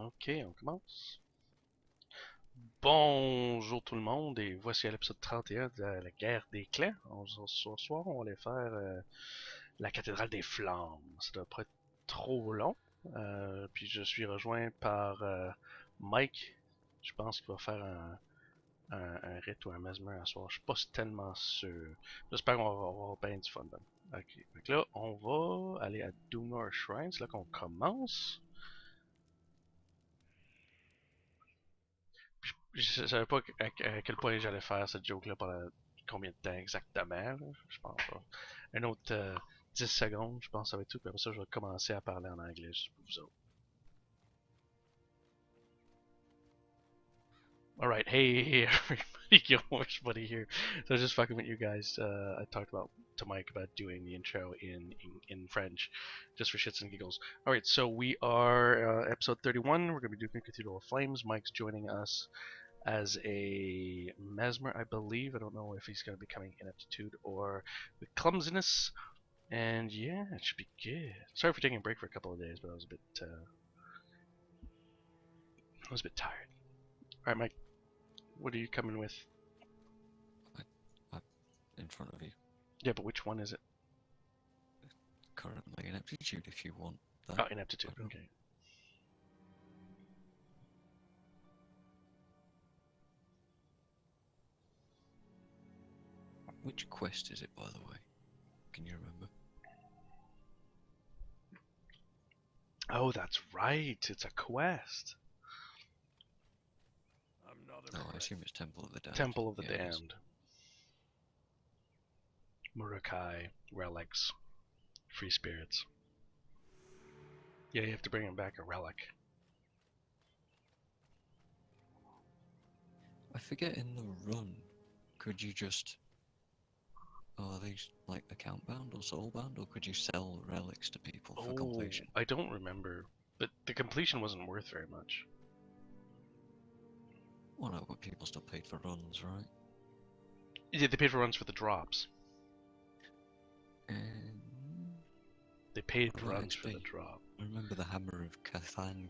Ok, on commence. Bonjour tout le monde et voici à l'épisode 31 de la guerre des clans. Ce soir, on va aller faire la cathédrale des flammes. Ça doit pas être trop long. Puis je suis rejoint par Mike. Je pense qu'il va faire un rite ou un mesmer à soir. Je suis pas tellement sûr. J'espère qu'on va avoir bien du fun. Ben. Ok, donc là, on va aller à Doomlord Shrine. C'est là qu'on commence. Je savais pas à quel point j'allais faire cette joke-là pendant combien de temps exactement. Là. Je pense pas. Un autre 10 secondes, je pense que ça va être tout. Puis après ça, je vais commencer à parler en anglais juste pour vous autres. Alright, hey everybody here. So just fucking with you guys. I talked about to Mike about doing the intro in French, just for shits and giggles. Alright, so we are episode 31. We're going to be doing Cathedral of Flames. Mike's joining us as a mesmer, I believe. I don't know if he's going to be coming ineptitude or with clumsiness. And yeah, it should be good. Sorry for taking a break for a couple of days, but I was a bit tired. All right, Mike, what are you coming with? I in front of you. Yeah, but which one is it? Currently ineptitude, if you want that. Oh, ineptitude. Okay. Which quest is it, by the way? Can you remember? Oh, that's right. It's a quest. No, I assume it's Temple of the Damned. Temple of the Yeah, Damned. Murukai, relics, free spirits. Yeah, you have to bring him back a relic. I forget in the run, could you just... Oh, are these like account bound or soul bound, or could you sell relics to people for completion? I don't remember, but the completion wasn't worth very much. Well, no, but people still paid for runs, right? Yeah, they paid for runs for the drops. And... They paid What about runs for XP? the drop. Remember the Hammer of Cathan...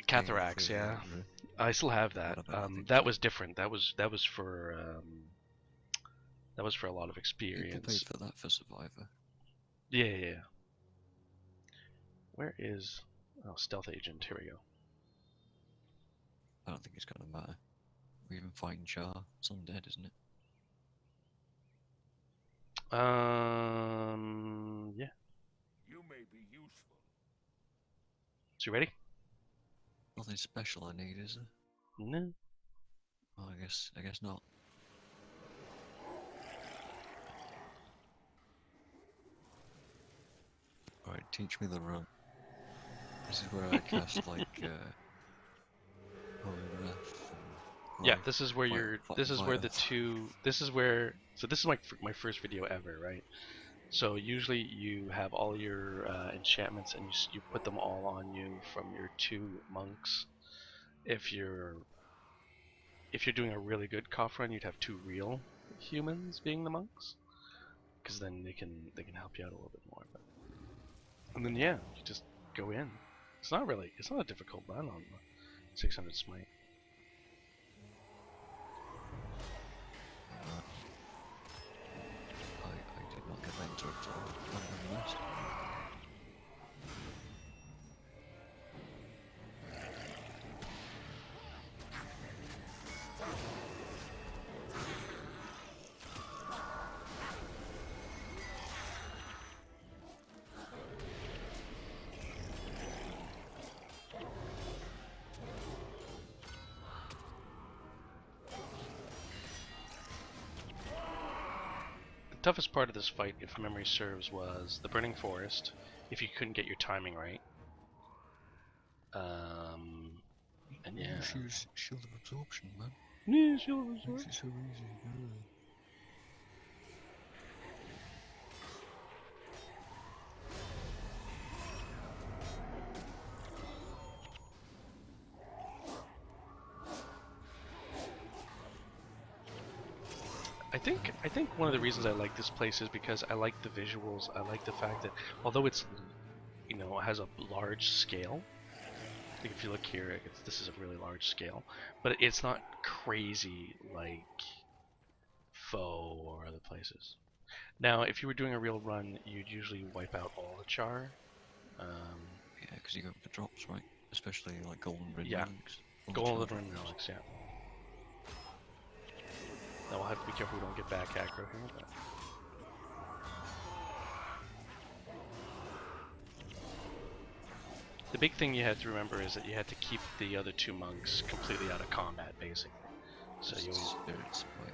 Catharax, yeah. I still have that. That was different. That was for a lot of experience. People paid for that for Survivor. Yeah. Where is Stealth Agent? Here we go. I don't think it's gonna matter. We're even fighting Char. It's undead, isn't it? Yeah. You may be useful. So you ready? Nothing special I need, is there? No. Oh, I guess not. Alright, teach me the run. This is where I cast like Holy Wrath and Yeah, Life. this is where you're. This is where the two. This is where. So this is my first video ever, right? So usually you have all your enchantments and you put them all on you from your two monks. If you're doing a really good cough run, you'd have two real humans being the monks, because then they can help you out a little bit more. But, and then yeah, you just go in. It's not a difficult run on 600 smite. I did not get that into it, so I'm on the list. The toughest part of this fight, if memory serves, was the Burning Forest, if you couldn't get your timing right. And yeah. Just use Shield of Absorption, man. Yeah, Shield of Absorption. Makes it so easy. Yeah. I think one of the reasons I like this place is because I like the visuals. I like the fact that although it's has a large scale, Like if you look here, this is a really large scale, but it's not crazy like Foe or other places. Now, if you were doing a real run, you'd usually wipe out all the char. Yeah, because you go for drops, right? Especially like golden ring Yeah. relics. or Golden char Ring drops. relics, yeah. Now we'll have to be careful we don't get back aggro here, but... The big thing you had to remember is that you had to keep the other two monks completely out of combat, basically. So you always... Spirits, wait.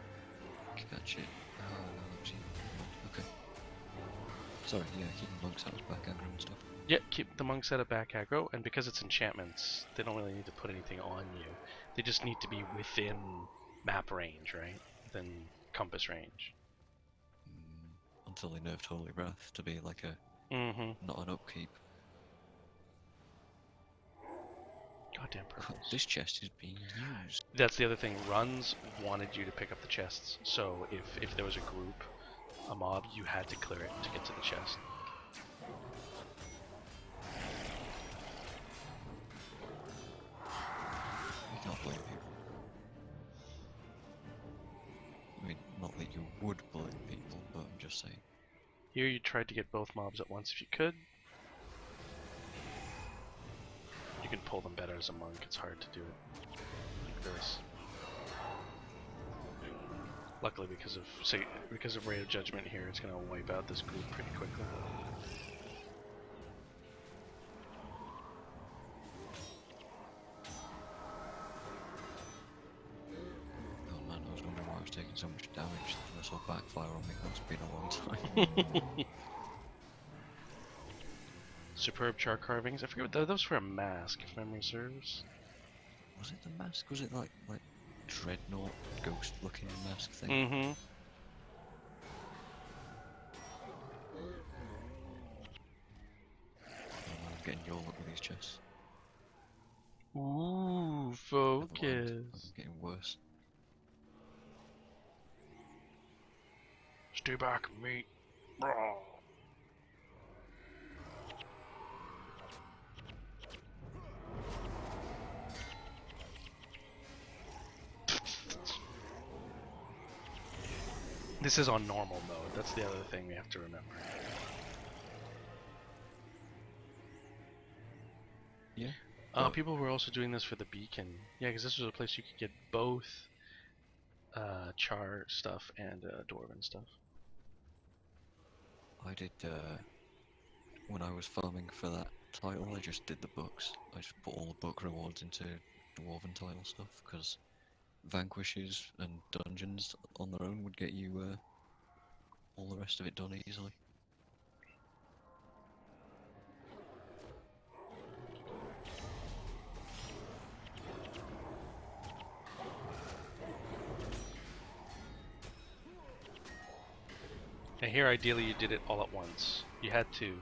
Catch it. Oh, no, actually, okay. Sorry, yeah, keep the monks out of back aggro and stuff. Yeah, keep the monks out of back aggro, and because it's enchantments, they don't really need to put anything on you. They just need to be within map range, right? Within compass range. Until they nerfed Holy Wrath to be like a not an upkeep. Goddamn purples. This chest is being used. That's the other thing. Runs wanted you to pick up the chests, so if there was a group, a mob, you had to clear it to get to the chest. You can't blame people. I mean, not that you would blame people, but I'm just saying. Here you tried to get both mobs at once if you could. You can pull them better as a monk, it's hard to do it like this. Luckily because of Ray of Judgment here, it's gonna wipe out this group pretty quickly. Oh man, I was wondering why I was taking so much damage. This will backfire on me. That's been a long time. Superb char carvings. I forget what those were a mask, if memory serves. Was it the mask? Was it like dreadnought ghost looking mask thing? Mm-hmm. I'm getting your luck with these chests. Ooh, Never focus. mind. I'm getting worse. Stay back, mate. This is on normal mode. That's the other thing we have to remember. Yeah. People were also doing this for the beacon. Yeah, because this was a place you could get both char stuff and dwarven stuff. I did, when I was farming for that title, I just did the books. I just put all the book rewards into dwarven title stuff, because vanquishes and dungeons on their own would get you all the rest of it done easily. And here, ideally, you did it all at once. You had to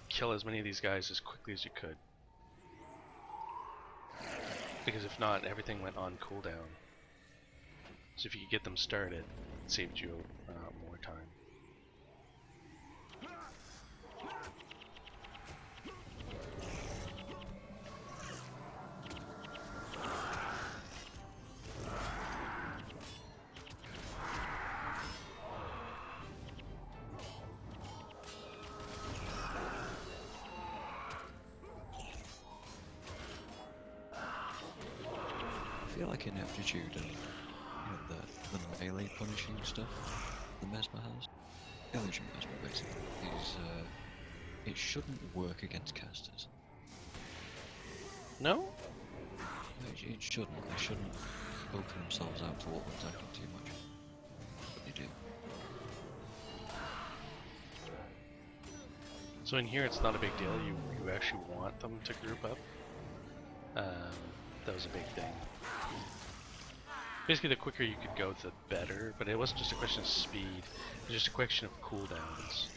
kill as many of these guys as quickly as you could. Because if not, everything went on cooldown. So if you could get them started, it saved you more time. I feel like ineptitude and the melee punishing stuff the Mesmer has, Illusion Mesmer basically, is it shouldn't work against casters. No? It shouldn't. They shouldn't open themselves out to what one's acting too much. But they do. So in here, it's not a big deal. You actually want them to group up. That was a big thing. Basically, the quicker you could go, the better. But it wasn't just a question of speed; it was just a question of cooldowns.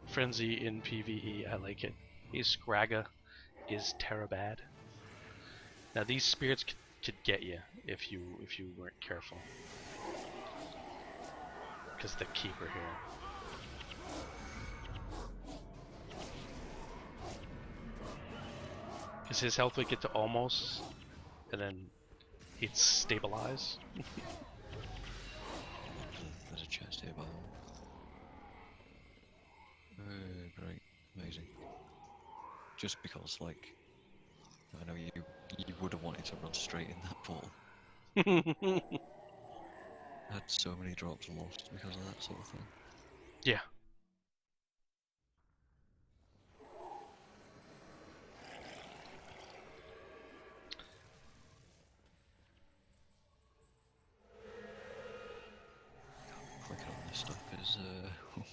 Frenzy in PvE, I like it. His Scragga is Terabad. Now these spirits could get you if you weren't careful. Because the keeper here. Because his health would get to almost, and then he'd stabilize. There's a chest here, by the way. Great, amazing. Just because, like, I know you would have wanted to run straight in that portal. I had so many drops lost because of that sort of thing. Yeah. Clicking on this stuff is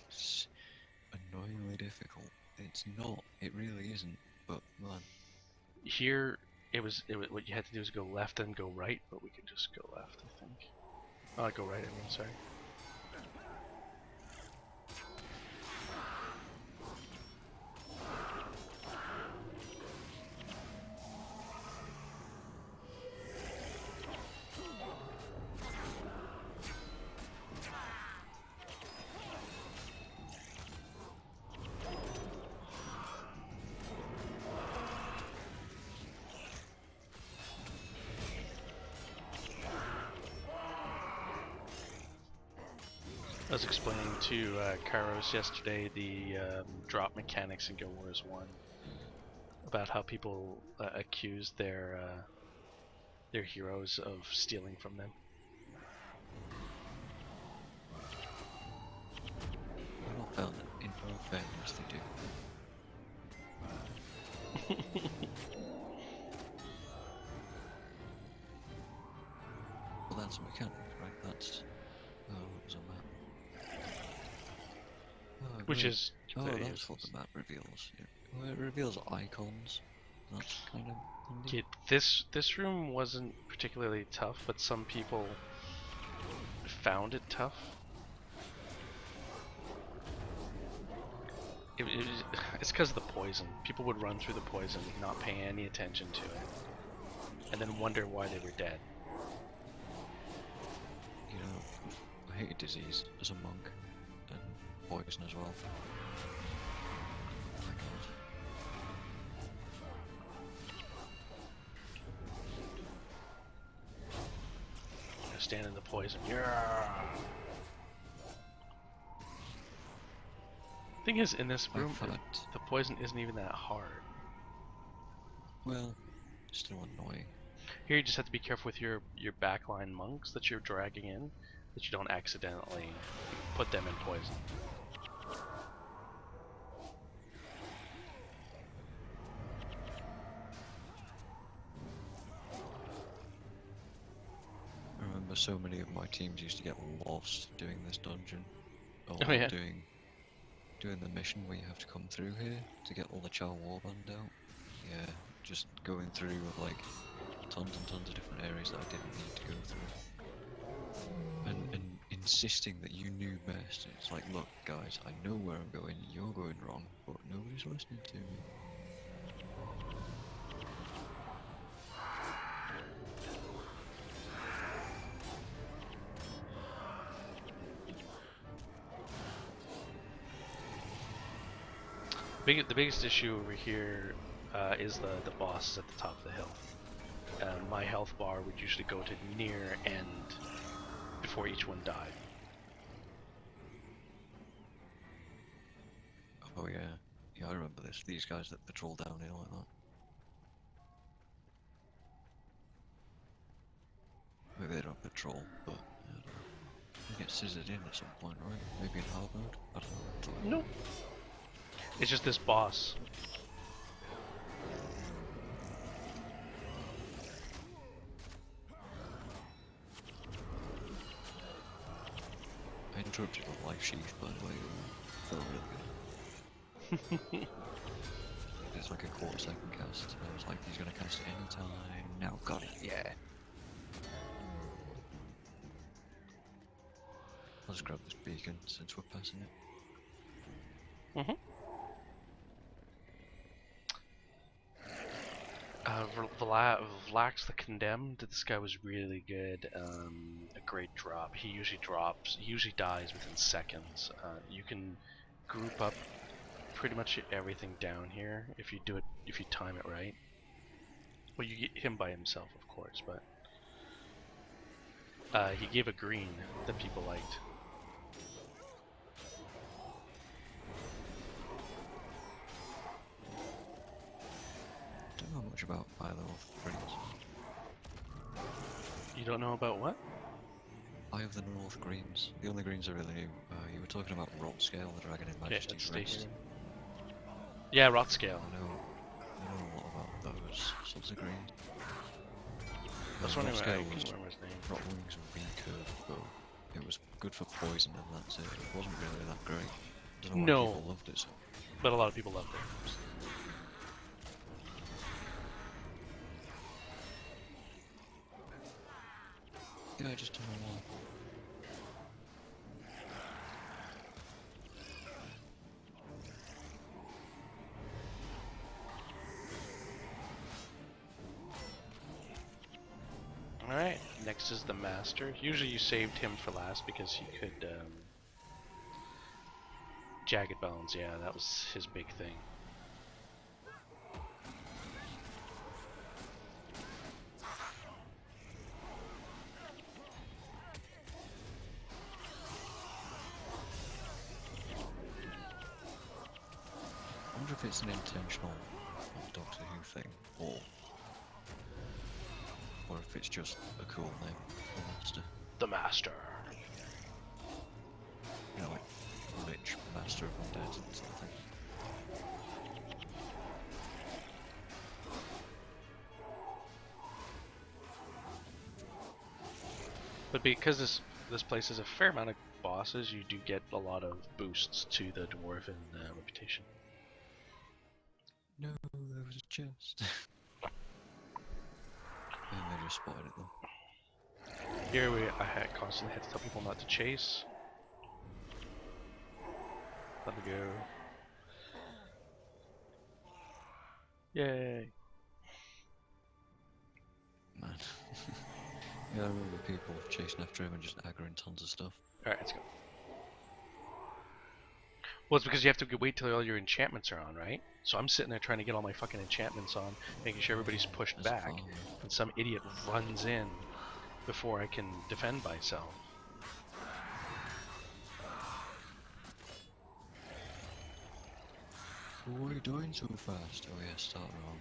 it's annoyingly difficult. It's not. It really isn't. But man, Here, it was what you had to do is go left and go right, but we could just go left, I think. Go right, I mean, sorry. I was explaining to Kairos yesterday the drop mechanics in Guild Wars 1 about how people accuse their heroes of stealing from them. in all fairness, they do. Well, that's a mechanic, right? That's what was on that? Oh, Which great. is That's what the map reveals. Yeah. Well, it reveals icons. That's kind of handy. yeah, this room wasn't particularly tough, but some people found it tough. It's because of the poison. People would run through the poison, not pay any attention to it, and then wonder why they were dead. You know, I hated disease as a monk, and poison as well. Oh my god. Stand in the poison. Yeah. Thing is, in this room, the poison isn't even that hard. Well, still annoying. Here, you just have to be careful with your backline monks that you're dragging in, that you don't accidentally put them in poison. I remember so many of my teams used to get lost doing this dungeon, or Oh, yeah. doing the mission where you have to come through here to get all the Chao Warband out. Yeah, just going through like tons and tons of different areas that I didn't need to go through, and insisting that you knew best. It's like, look, guys, I know where I'm going. You're going wrong, but nobody's listening to me. The biggest issue over here is the bosses at the top of the hill. My health bar would usually go to near end before each one died. Oh yeah, yeah, I remember this. These guys that patrol down here like that. Maybe they don't patrol, but I don't know. You get scissored in at some point, right? Maybe in hard mode? I don't know. No. It's just this boss. I interrupted the life sheath, by the way. It felt really good. It's like a quarter-second cast. I was like, he's gonna cast it anytime. Now, got it, yeah. I'll just grab this beacon since we're passing it. Vlax the Condemned. This guy was really good. A great drop. He usually drops. He usually dies within seconds. You can group up pretty much everything down here if you do it. If you time it right. Well, you get him by himself, of course, but he gave a green that people liked. Don't know much about either of the greens. You don't know about what? Eye of the North greens. The only greens I really knew. You were talking about Rot Scale, the Dragon in Okay, let's Majesty's stay Rest. here. Yeah, Rot Scale. I know a lot about those sorts of greens. I was wondering Rot why I Scale couldn't was remember his name. Rot Wings and recurve bow. It was good for poison and that's it. It wasn't really that great. Don't know why No. people loved it so. But a lot of people loved it. Yeah, I just don't know why. Alright, next is the Master. Usually you saved him for last because he could, Jagged Bones, yeah, that was his big thing. I wonder if it's an intentional Doctor Who thing, or if it's just a cool name, the Master. The Master. You know, like Lich, Master of Undead, sort of thing. But because this place has a fair amount of bosses, you do get a lot of boosts to the Dwarven reputation. No, there was a chest. And they just spotted it though. Here I constantly had to tell people not to chase. Let me go. Yay! Man. Yeah, I remember people chasing after him and just aggroing tons of stuff. Alright, let's go. Well, it's because you have to wait till all your enchantments are on, right? So I'm sitting there trying to get all my fucking enchantments on, making sure everybody's pushed As a back, farmer. and some idiot runs in before I can defend myself. What are you doing so fast? Oh yeah, start wrong.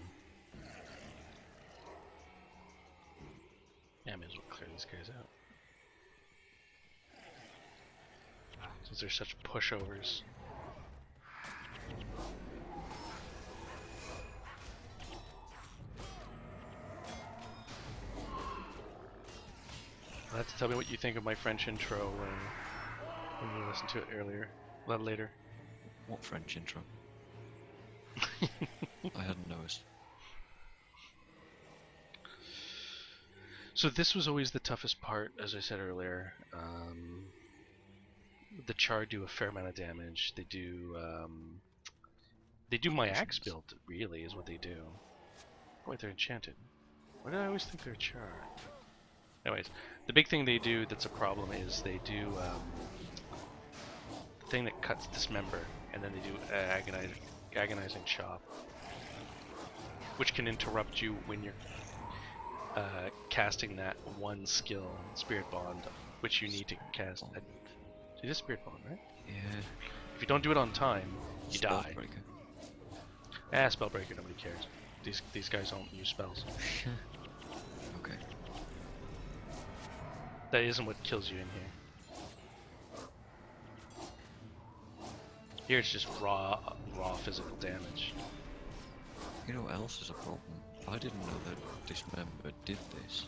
Yeah, I may as well clear these guys out. Since they're such pushovers. You'll have to tell me what you think of my French intro when you listened to it earlier, later. What French intro? I hadn't noticed. So this was always the toughest part, as I said earlier. The Char do a fair amount of damage. They do my axe build, really, is what they do. Oh, wait, they're enchanted. Why did I always think they're Char? Anyways, the big thing they do that's a problem is they do the thing that cuts dismember, and then they do agonizing chop, which can interrupt you when you're casting that one skill, Spirit Bond, which you need to cast. It is Spirit Bond, right? Yeah. If you don't do it on time, you die. Spellbreaker. Spellbreaker, nobody cares. These guys don't use spells. Okay. That isn't what kills you in here. Here it's just raw physical damage. You know what else is a problem? I didn't know that Dismember did this.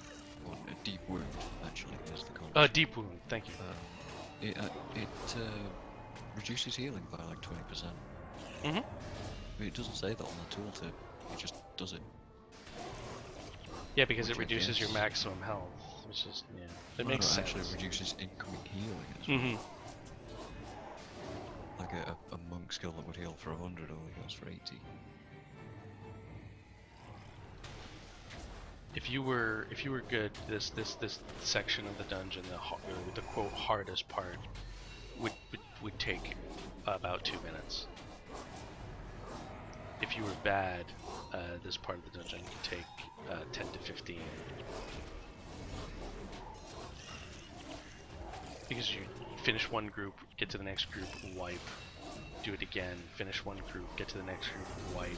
Or a Deep Wound, actually, is the concept. Deep Wound, thank you. It reduces healing by like 20%. Mm-hmm. But it doesn't say that on the tooltip. It just does it. Yeah, because it Which I reduces your guess- maximum health, which is, yeah, it No, makes no, sense. actually reduces incoming healing as well. Mm-hmm. Like a monk skill that would heal for 100 only goes for 80. if you were good, this section of the dungeon, the quote hardest part, would take about 2 minutes. If you were bad, this part of the dungeon could take 10 to 15. Because you finish one group, get to the next group, wipe, do it again, finish one group, get to the next group, wipe.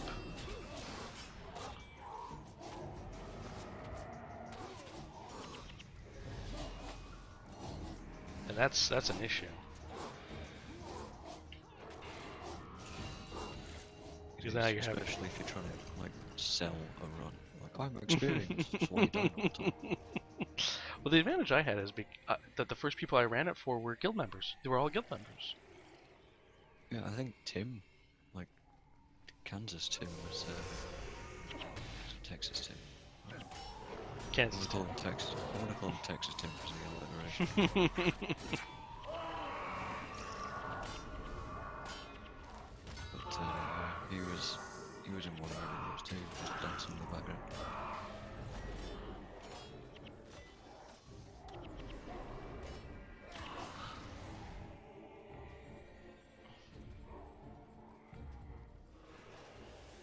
And that's an issue. Because now you're having, especially if you're trying to like sell a run. Like I'm experienced, that's why you die all the time. well, the advantage I had is that the first people I ran it for were guild members. They were all guild members. Yeah, I think Tim, like Kansas Tim was Texas Tim. I Kansas want to Tim. call him Texas. I want to call him Texas Tim because of the alliteration. But he was in one of our videos too, just dancing in the background.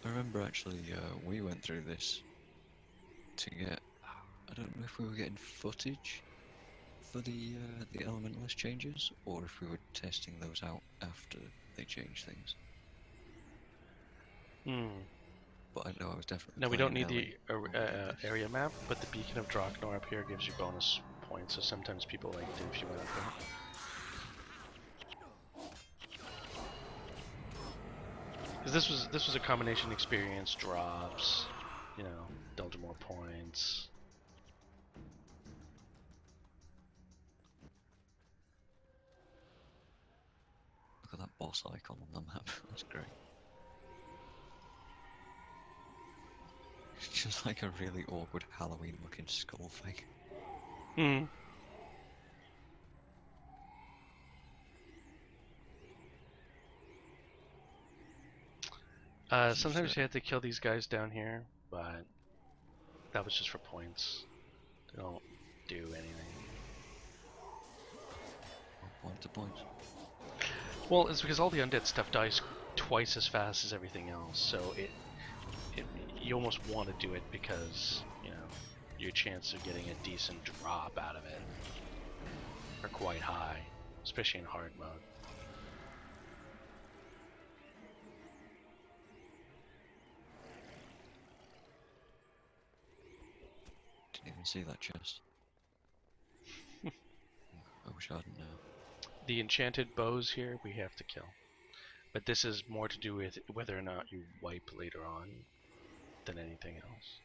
I remember actually we went through this to get, I don't know if we were getting footage for the elementalist changes or if we were testing those out after they changed things. But I know I was definitely No, we don't need playing the Ellie. area map, but the Beacon of Draknor up here gives you bonus points, so sometimes people like it if you went up there. Because this was a combination experience, drops, you know, indulge more points. Look at that boss icon on the map, that's great. It's just like a really awkward Halloween looking skull thing. Sometimes you have to kill these guys down here, but that was just for points. They don't do anything. Point to point. Well, it's because all the undead stuff dies twice as fast as everything else, so you almost want to do it because, you know, your chance of getting a decent drop out of it are quite high, especially in hard mode. Didn't even see that chest. I wish I hadn't known. The enchanted bows here we have to kill. But this is more to do with whether or not you wipe later on than anything else.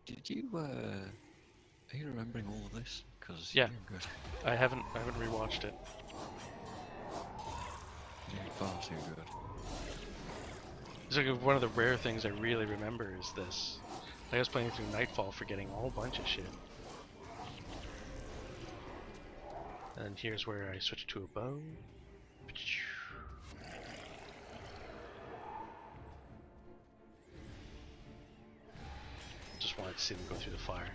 Did you, are you remembering all of this? Because Yeah. you're good. I haven't rewatched it. You're far too good. It's like one of the rare things I really remember is this. I was playing through Nightfall forgetting a whole bunch of shit. And here's where I switch to a bow. Just wanted to see them go through the fire.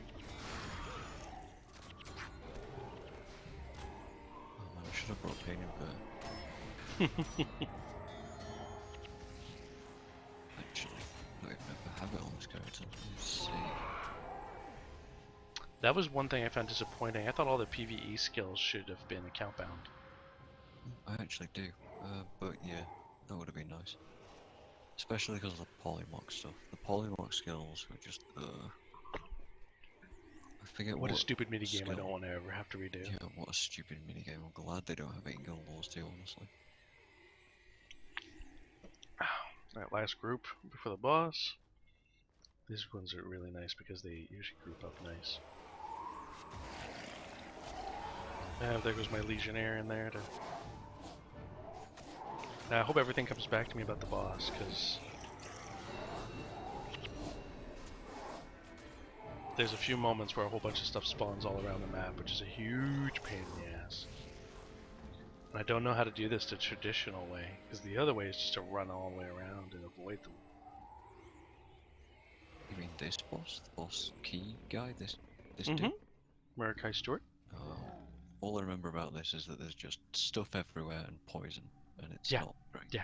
Oh man, I should have brought Pain in Bear. Actually, I don't even know if I have it on this character. Let's see. That was one thing I found disappointing. I thought all the PvE skills should have been account bound. I actually do. But yeah, that would have been nice. Especially because of the polymorph stuff. The polymorph skills were just, I forget What a stupid minigame skill. I don't want to ever have to redo. Yeah, what a stupid minigame. I'm glad they don't have 8 guild wars too, honestly. Alright, last group before the boss. These ones are really nice because they usually group up nice. There goes my Legionnaire in there to... I hope everything comes back to me about the boss, because... there's a few moments where a whole bunch of stuff spawns all around the map, which is a huge pain in the ass. And I don't know how to do this the traditional way, because the other way is just to run all the way around and avoid them. this boss, the boss key guy, this Mm-hmm. dude. Mordecai Stewart. All I remember about this is that there's just stuff everywhere and poison, and it's Yeah. not great. Yeah.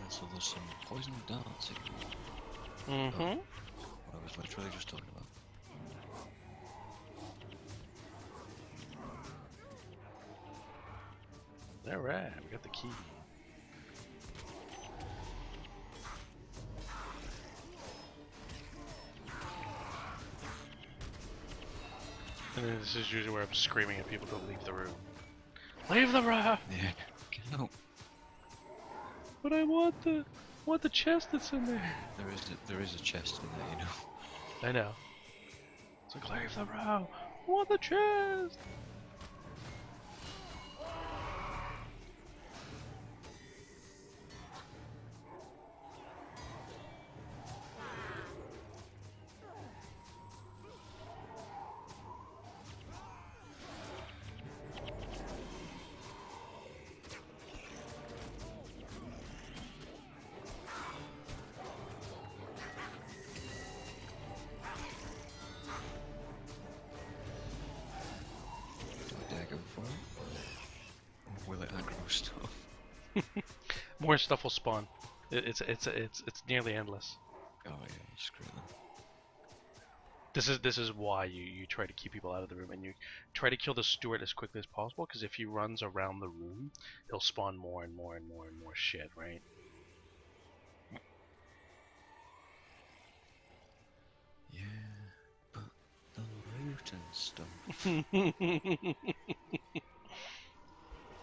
And so there's some poison darts. Mm-hmm. What I was literally just talking about. Alright, we got the key. And then this is usually where I'm screaming at people to leave the room. Leave the room! Yeah. Get out. But I want the chest that's in there. There is a chest in there, you know. I know. It's like, leave the room! I want the chest! Do I dare go for it? Or will it aggro stuff? More stuff will spawn. It's nearly endless. Oh yeah, screw them. This is why you try to keep people out of the room, and you try to kill the steward as quickly as possible, because if he runs around the room, he'll spawn more and more and more and more shit, right? Yeah, but the loot and stuff.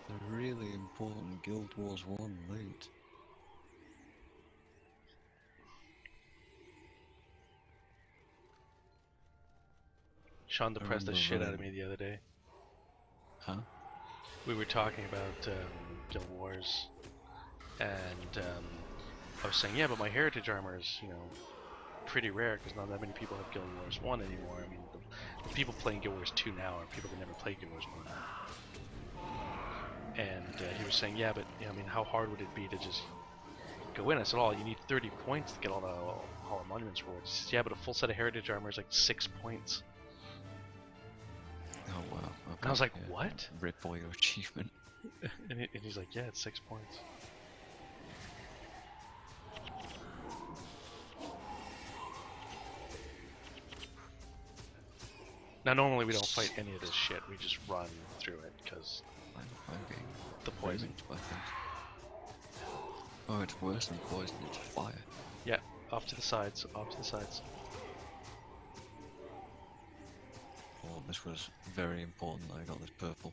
The really important Guild Wars 1 loot. Sean depressed the remember shit out of running- me the other day. Huh? We were talking about Guild Wars, and I was saying, yeah, but my heritage armor is, pretty rare because not that many people have Guild Wars 1 anymore. I mean, the people playing Guild Wars 2 now are people that never played Guild Wars 1. And he was saying, yeah, but I mean, how hard would it be to just go in? I said, oh, you need 30 points to get all the Monuments rewards. He says, yeah, but a full set of heritage armor is like 6 points. Oh wow. Okay, And I was like, yeah. what? Rip all your achievement. And he's like, yeah, it's 6 points. Now, normally we don't fight any of this shit. We just run through it because I'm getting the poison. ruined by things. Oh, it's worse than poison, it's fire. Yeah, off to the sides, off to the sides. Oh, this was very important that I got this purple.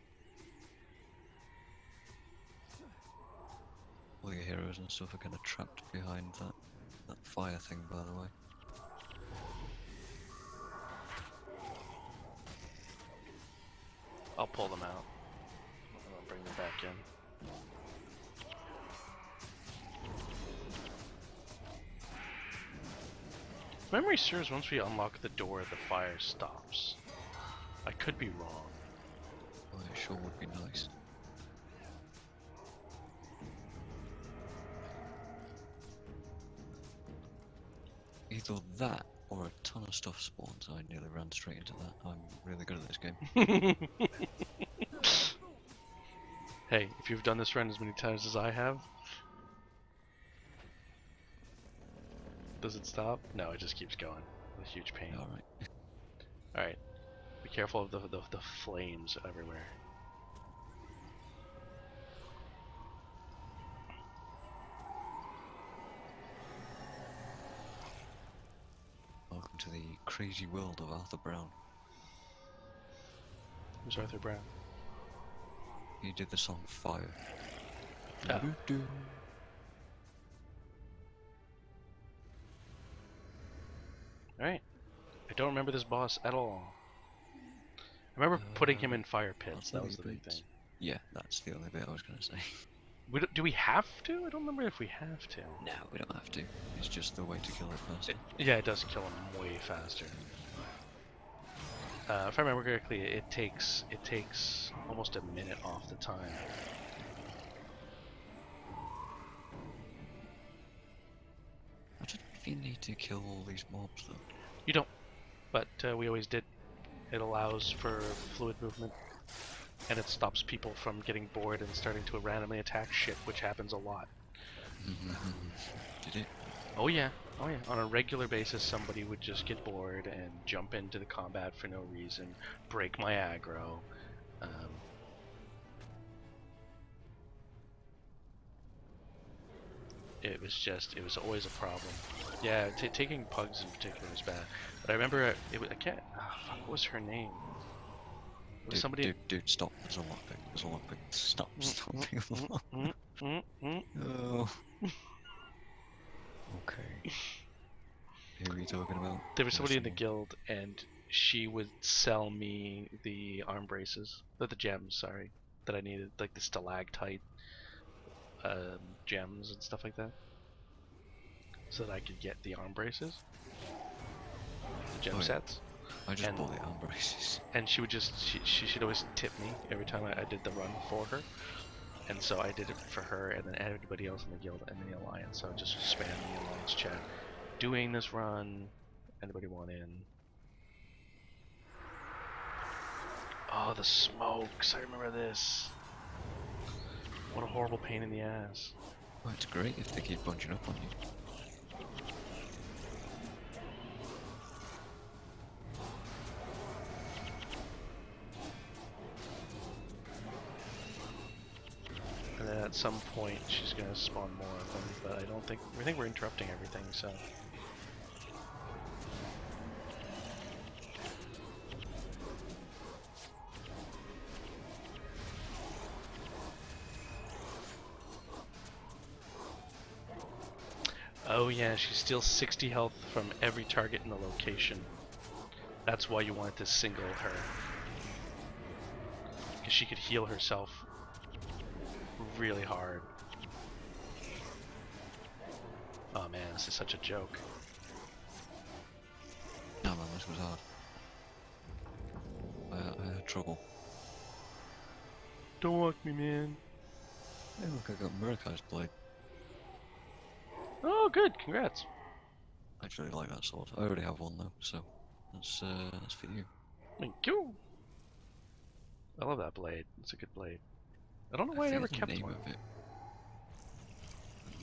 All your heroes and stuff are kind of trapped behind that fire thing, by the way. I'll pull them out. And I'll bring them back in. If memory serves, once we unlock the door, the fire stops. I could be wrong. Oh, it sure would be nice. Either that or a ton of stuff spawns. I nearly ran straight into that. I'm really good at this game. Hey, if you've done this run as many times as I have, does it stop? No, it just keeps going. It's a huge pain. Alright. Alright. Be careful of the flames everywhere. Welcome to the crazy world of Arthur Brown. Who's Arthur Brown? He did the song Fire. Oh. Doo-doo. Alright. I don't remember this boss at all. I remember putting him in fire pits. That was the big thing. Yeah, that's the only bit I was going to say. Do we have to? I don't remember if we have to. No, we don't have to. It's just the way to kill it faster. Yeah, it does kill them way faster. If I remember correctly, it takes almost a minute off the time. I don't know if you need to kill all these mobs though. You don't, but we always did. It allows for fluid movement, and it stops people from getting bored and starting to randomly attack shit, which happens a lot. Did it? Oh yeah, oh yeah. On a regular basis, somebody would just get bored and jump into the combat for no reason, break my aggro. It was always a problem. Yeah, taking pugs in particular was bad. But I remember I can't. Oh, fuck, what was her name? It was somebody. Dude, stop! There's a lockpick. There's a lockpick. Stop! Stop! Oh. Okay. Who are you talking about? There was somebody in the guild, and she would sell me the arm braces, the gems, sorry, that I needed, like the stalactite gems and stuff like that, so that I could get the arm braces, the gem sets. I just bought the arm braces. And she would just, she'd always tip me every time I did the run for her. And so I did it for her, and then everybody else in the guild and the alliance. So I just spam the alliance chat, doing this run. Anybody want in? Oh, the smokes! I remember this. What a horrible pain in the ass. Well, it's great if they keep bunching up on you. And then at some point she's gonna spawn more of them, but I think we're interrupting everything, so. Oh yeah, she steals 60 health from every target in the location. That's why you wanted to single her. Because she could heal herself really hard. Oh man, this is such a joke. No man, this was hard. I had trouble. Don't walk me, man. Hey look, I got Murukai's blade. Oh good, congrats. I actually like that sword. I already have one though, so that's for you. Thank you. I love that blade. It's a good blade. I don't know why I never kept one. Of it.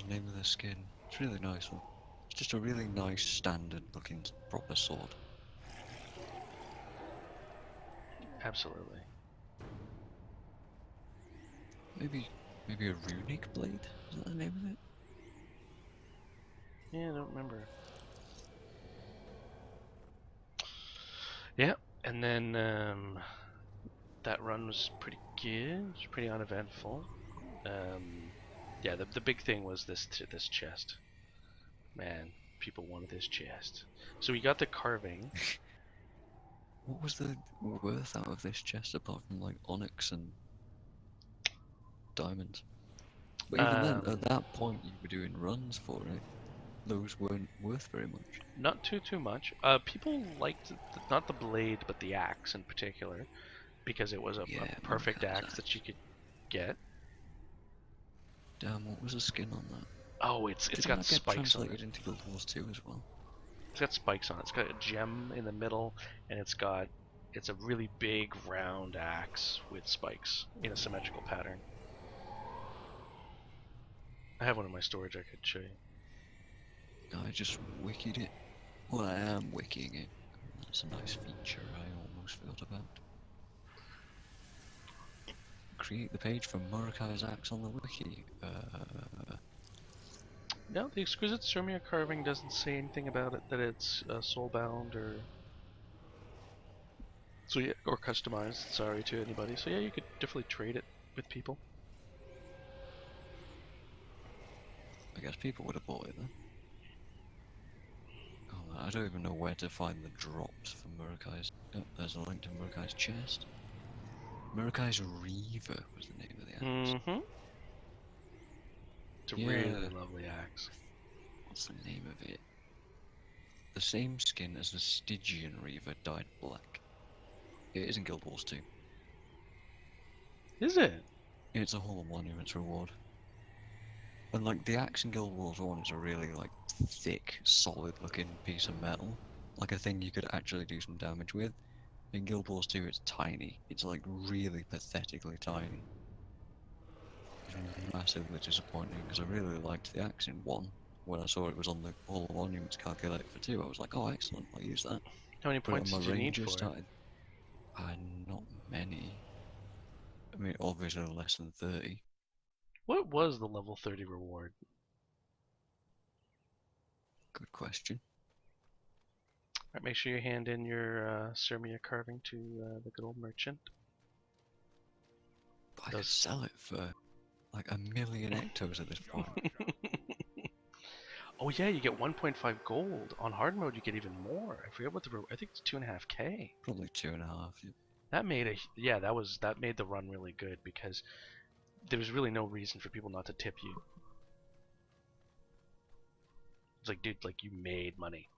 The name of the skin. It's a really nice one. It's just a really nice, standard-looking, proper sword. Absolutely. Maybe a runic blade? Is that the name of it? Yeah, I don't remember. Yeah, and then that run was pretty good. It was pretty uneventful. Yeah, the big thing was this chest. Man, people wanted this chest. So we got the carving. What was the worth out of this chest apart from like onyx and diamonds? But even then, at that point, you were doing runs for it. Those weren't worth very much. Not too much. People liked not the blade, but the axe in particular, because it was a perfect axe that you could get. Damn, what was the skin on that? Oh, it's got spikes on it. Translated into Guild Wars 2 as well. It's got spikes on it. It's got a gem in the middle, and it's a really big round axe with spikes in a symmetrical pattern. I have one in my storage I could show you. I just wikied it. Well, I am wikiing it. That's a nice feature I almost forgot about. Create the page for Murukai's axe on the wiki. No, the exquisite Surmia carving doesn't say anything about it, that it's soulbound or so yeah, or customized. Sorry to anybody. So yeah, you could definitely trade it with people. I guess people would have bought it then. Oh, I don't even know where to find the drops for Murukai's. Oh, there's a link to Murukai's chest. Murukai's Reaver was the name of the axe. Mm-hmm. It's a Yeah. really lovely axe. What's the name of it? The same skin as the Stygian Reaver dyed black. It is in Guild Wars 2. Is it? It's a Hall of Monuments reward. And like the axe in Guild Wars 1 is a really like thick, solid looking piece of metal. Like a thing you could actually do some damage with. In Guild Wars 2 it's tiny. It's like really pathetically tiny. It's massively disappointing because I really liked the axe in 1. When I saw it was on the Hall of Monuments calculator for 2, I was like, oh excellent, I'll use that. How many Put it on points my did you need ranger for it? started. Not many. I mean, obviously less than 30. What was the level 30 reward? Good question. Alright, make sure you hand in your Sirmia carving to the good old merchant. But I could sell it for like 1,000,000 ectos at this point. Oh yeah, you get 1.5 gold. On hard mode you get even more. I forget what I think it's 2.5k. Probably 2.5. Yeah. That made that made the run really good because there was really no reason for people not to tip you. It's like, dude, like you made money.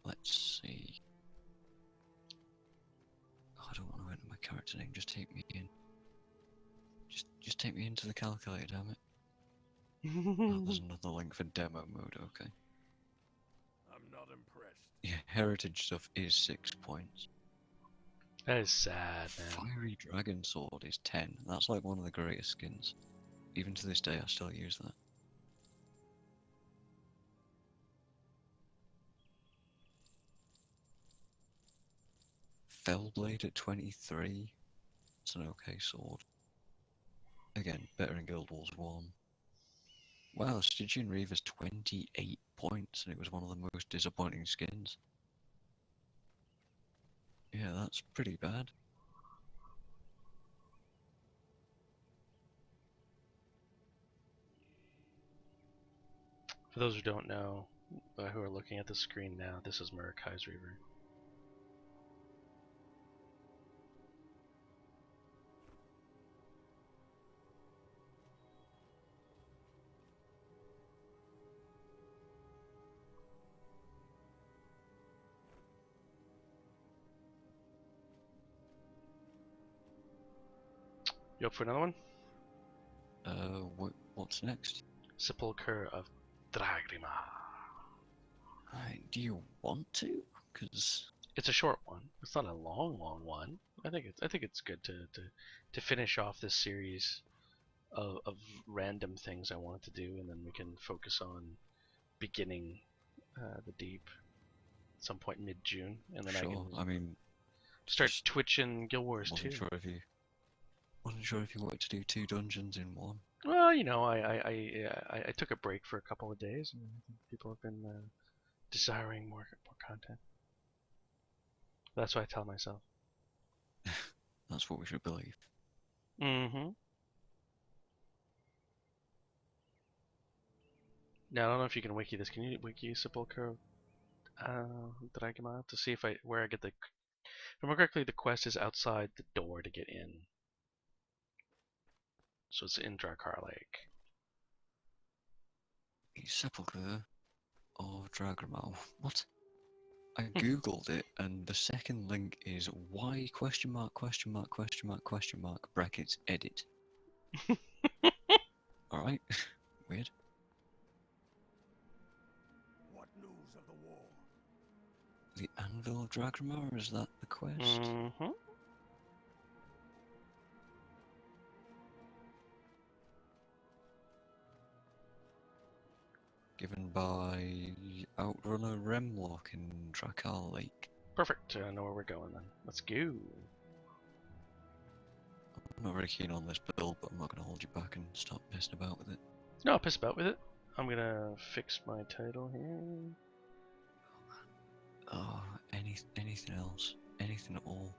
Let's see. Oh, I don't want to enter my character name. Just take me in. Just take me into the calculator, damn it. Oh, there's another link for demo mode. Okay. I'm not impressed. Yeah, heritage stuff is 6 points. That is sad, man. Fiery Dragon Sword is 10. That's like one of the greatest skins. Even to this day, I still use that. Fellblade at 23. It's an okay sword. Again, better in Guild Wars 1. Wow, Stygian Reaver's 28 points, and it was one of the most disappointing skins. Yeah, that's pretty bad. For those who don't know, who are looking at the screen now, this is Murukai's Reaver. You up for another one? What's next? Sepulchre of Dragrima. Do you want to? Because It's a short one. It's not a long one. I think it's good to finish off this series of random things I wanted to do, and then we can focus on beginning the deep at some point mid-June, and then sure. I I can mean, start just twitching Guild Wars 2. Wasn't sure if you wanted to do 2 dungeons in 1. Well, you know, I took a break for a couple of days, and I think people have been desiring more content. That's what I tell myself. That's what we should believe. Mm-hmm. Now I don't know if you can wiki this. Can you wiki Sepulchre Dragima to see if where I get the? If I remember correctly, the quest is outside the door to get in. So it's in Drakkar Lake. The Sepulchre of Dragramal. What? I googled it, and the second link is why question mark question mark question mark question mark brackets edit. All right, weird. What news of the war? The Anvil of Dragramar, is that the quest? Mm-hmm. Given by Outrunner Remlock in Drakkar Lake. Perfect. I know where we're going then. Let's go. I'm not very keen on this build, but I'm not going to hold you back and start pissing about with it. No, I'll piss about with it. I'm gonna fix my title here. Oh, anything else? Anything at all?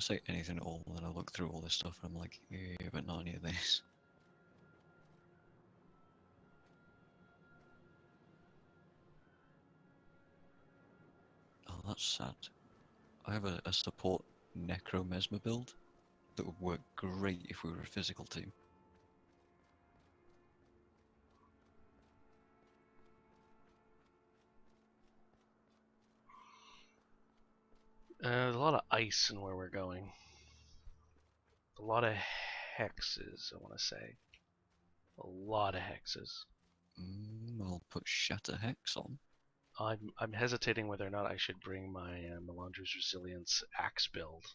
say anything at all, and then I look through all this stuff, and I'm like, yeah, but not any of this. Oh, that's sad. I have a support Necromesmer build that would work great if we were a physical team. There's a lot of ice in where we're going. A lot of hexes, I want to say. A lot of hexes. I'll put Shatter Hex on. I'm hesitating whether or not I should bring my Melandru's Resilience axe build.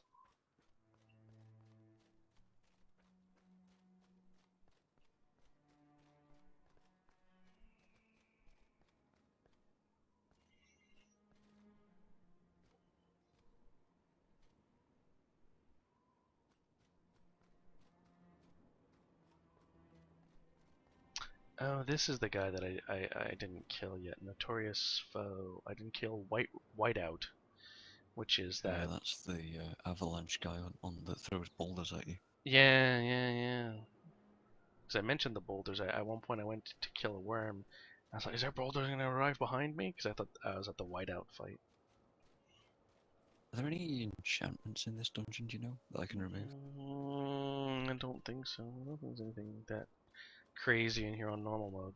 Oh, this is the guy that I didn't kill yet. Notorious Foe. I didn't kill Whiteout, which is that. Yeah, that's the avalanche guy on that throws boulders at you. Yeah. Because I mentioned the boulders. At one point I went to kill a worm. I was like, is there boulders going to arrive behind me? Because I thought I was at the Whiteout fight. Are there any enchantments in this dungeon, do you know, that I can remove? I don't think so. I don't think there's anything that crazy in here on normal mode.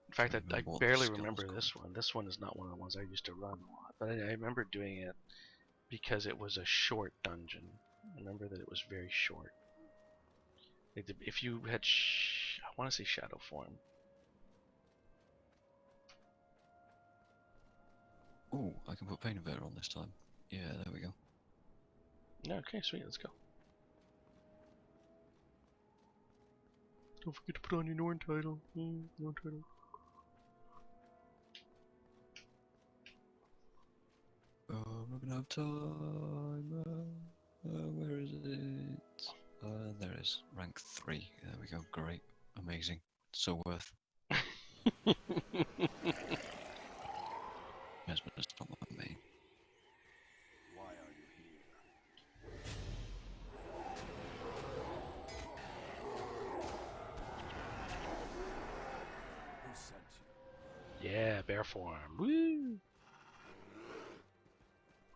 In fact, I barely remember this one. This one is not one of the ones I used to run a lot. But I remember doing it because it was a short dungeon. I remember that it was very short. If you had, I want to say shadow form. Oh, I can put Pain Invader on this time. Yeah, there we go. Okay, sweet, let's go. Don't forget to put on your Norn title. Norn title. Oh, I'm not gonna have time. Where is it? There it is. Rank 3. There we go. Great. Amazing. So worth. Yes, but it's not my main. Why are you here? Who sent you? Yeah, bear form. Woo!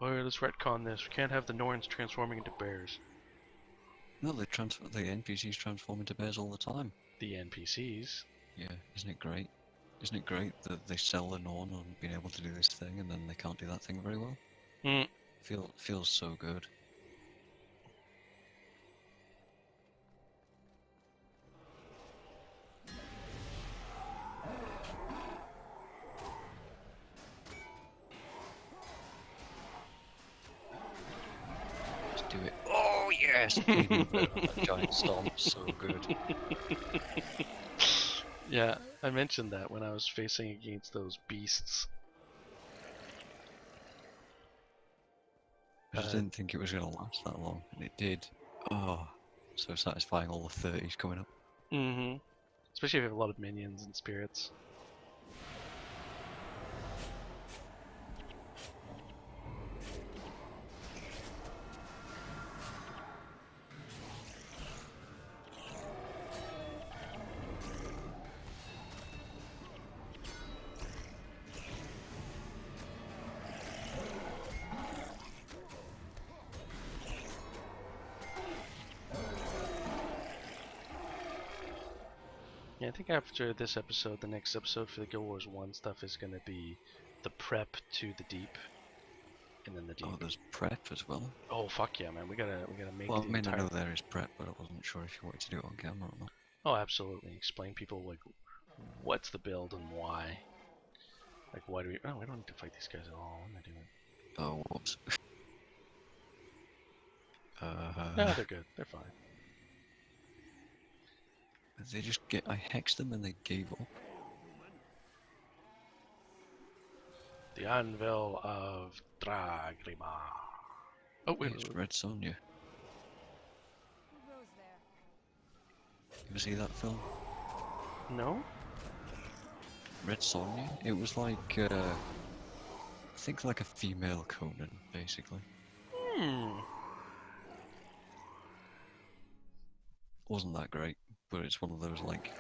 Alright, let's retcon this. We can't have the Norns transforming into bears. No, the NPCs transform into bears all the time. The NPCs? Yeah, isn't it great? Isn't it great that they sell the Norn on being able to do this thing and then they can't do that thing very well? Feels so good. Let's do it. Oh yes! That giant stomp, so good. Yeah, I mentioned that when I was facing against those beasts. I just didn't think it was going to last that long, and it did. Oh, so satisfying, all the 30s coming up. Mm-hmm. Especially if you have a lot of minions and spirits. Yeah, I think after this episode, the next episode for the Guild Wars 1 stuff is going to be the prep to the deep, and then the deep. Oh, there's prep as well. Oh fuck yeah, man! We gotta make. Well, the I mean, entire... I know there is prep, but I wasn't sure if you wanted to do it on camera or not. Oh, absolutely. Explain people like what's the build and why. Like, why do we? Oh, we don't need to fight these guys at all. What am I doing? Oh, whoops. No, they're good. They're fine. They just I hexed them and they gave up. The Anvil of Dragrima. Oh, wait. It's Red Sonja. Who goes there? You ever see that film? No? Red Sonja? It was like, I think like a female Conan, basically. Hmm. Wasn't that great, but it's one of those like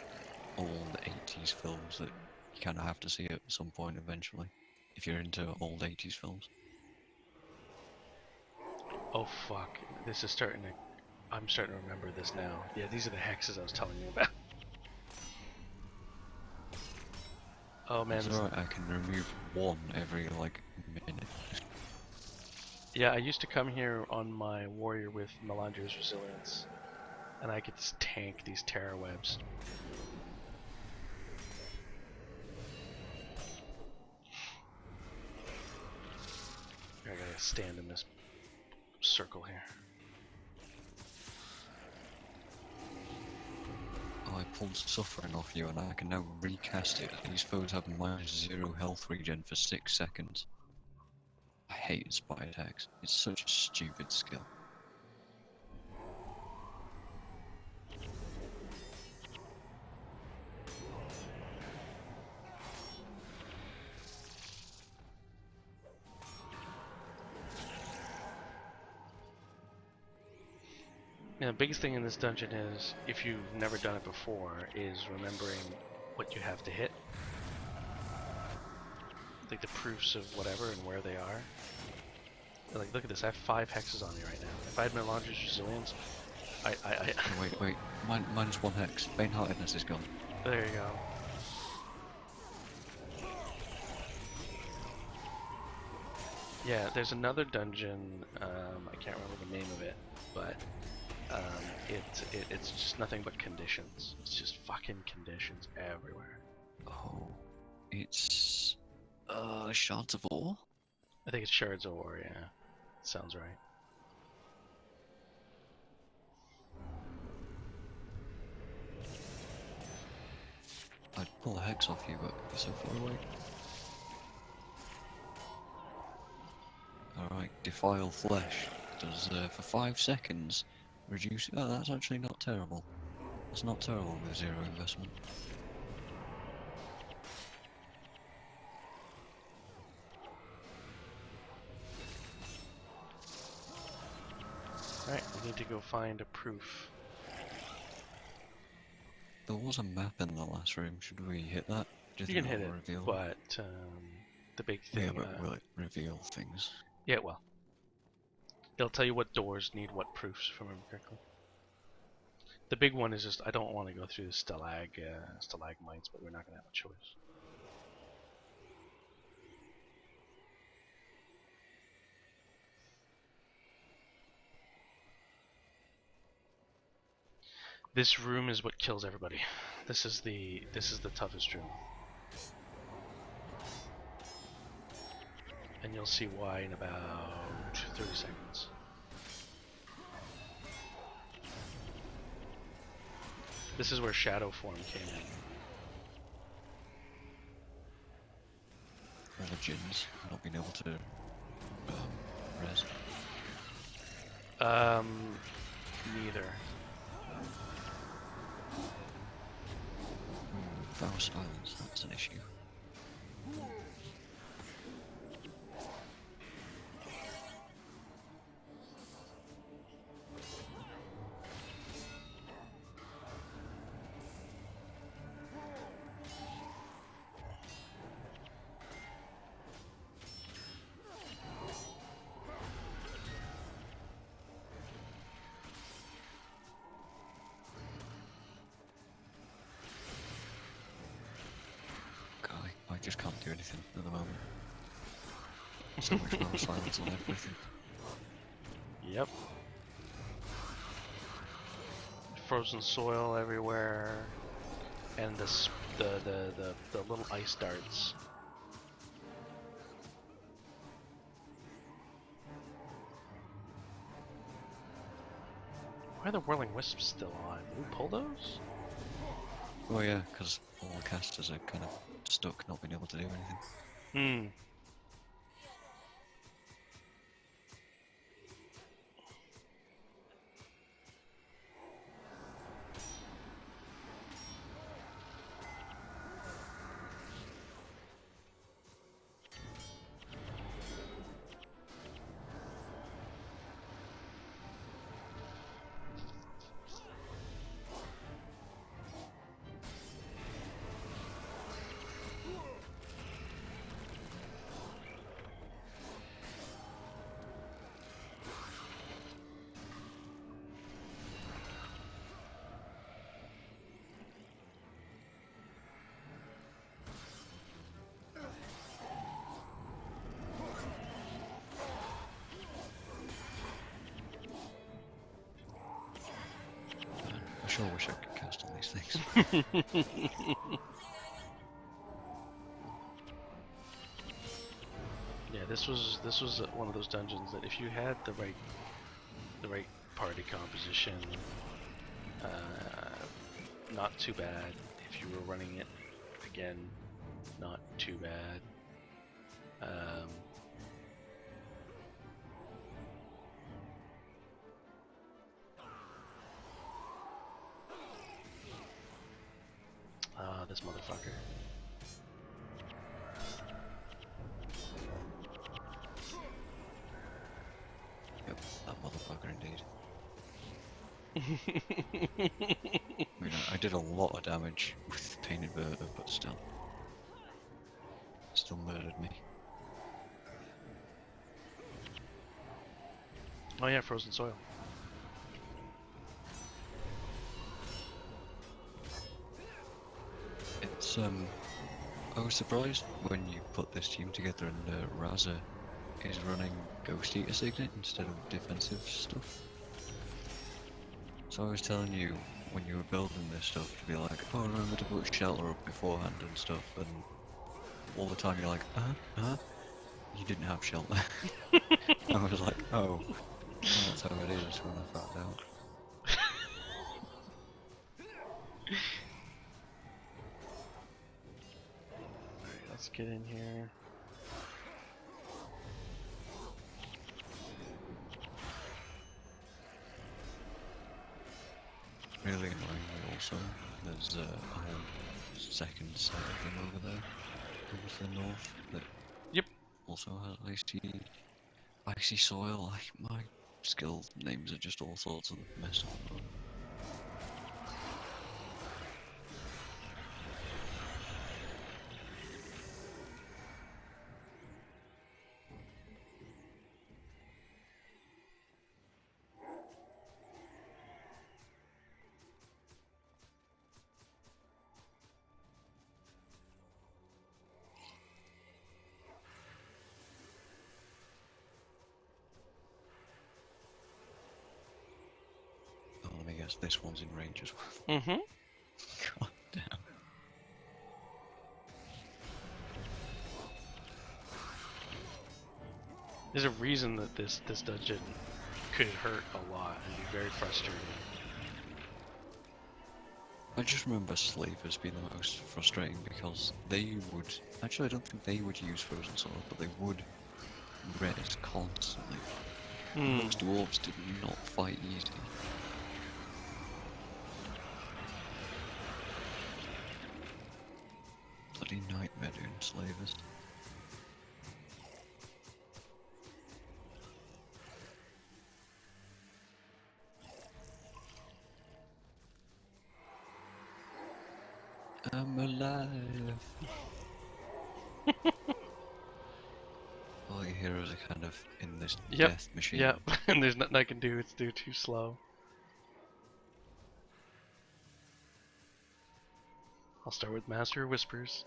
old 80s films that you kind of have to see it at some point eventually, if you're into old 80s films. Oh fuck. This is starting to. I'm starting to remember this now. Yeah, these are the hexes I was telling you about. Oh man. It's alright, I can remove one every like minute. Yeah, I used to come here on my warrior with Melandria's Resilience, and I could just tank these terror webs. I gotta stand in this circle here. Oh, I pulled suffering off you and I can now recast it. These foes have -0 health regen for 6 seconds. I hate spy attacks. It's such a stupid skill. Yeah, the biggest thing in this dungeon is, if you've never done it before, is remembering what you have to hit. Like the proofs of whatever and where they are. Like, look at this, I have 5 hexes on me right now. If I had Melandria's Resilience, Oh, wait. Mine's 1 hex. Faint-heartedness is gone. There you go. Yeah, there's another dungeon, I can't remember the name of it, but it's just nothing but conditions. It's just fucking conditions everywhere. Oh, it's Shards of Ore? I think it's Shards of War, yeah. Sounds right. I'd pull a hex off you, but you're so far away. Alright, Defile Flesh does for 5 seconds reduce. Oh, that's actually not terrible. That's not terrible with 0 investment. Alright, we need to go find a proof. There was a map in the last room. Should we hit that? Do You can think hit that will it, reveal? but the big thing... Yeah, but will it reveal things? Yeah, well. They'll tell you what doors need what proofs, if I remember correctly. The big one is just, I don't want to go through the stalagmites, but we're not going to have a choice. This room is what kills everybody. This is the toughest room. And you'll see why in about 30 seconds. This is where Shadow Form came in. All the gins not being able to res. Neither. Faust Islands, that's an issue. I just can't do anything at the moment. So much Faust Silence on everything. Yep. Frozen soil everywhere, and the little ice darts. Why are the whirling wisps still on? Did we pull those? Oh yeah, because all the casters are kind of stuck, not being able to do anything. Hmm. sure wish I could cast on these things. Yeah, this was one of those dungeons that if you had the right party composition, not too bad. If you were running it again, not too bad. This motherfucker. Yep, that motherfucker indeed. I mean, I did a lot of damage with Pain Inverter, but still murdered me. Oh yeah, frozen soil. It's I was surprised when you put this team together and Raza is running Ghost Eater Signet instead of defensive stuff. So I was telling you when you were building this stuff to be like, oh, remember to put shelter up beforehand and stuff, and all the time you're like, you didn't have shelter. I was like, oh, that's how it is when I found out. Let's get in here. Really annoyingly also, there's a whole second set of them over there, over to the north, that Yep. also has icy soil. Like, my skill names are just all sorts of messed up. Oh, let me guess, this one's in range as well. Mm-hmm. God damn. There's a reason that this dungeon could hurt a lot and be very frustrating. I just remember Slavers being the most frustrating because they would... Actually, I don't think they would use Frozen Sword, but they would res constantly. Those dwarves did not fight easy. Bloody nightmare doing Slavers. I'm alive. All your heroes are kind of in this death machine. Yep, and there's nothing I can do, they're too slow. I'll start with Master of Whispers.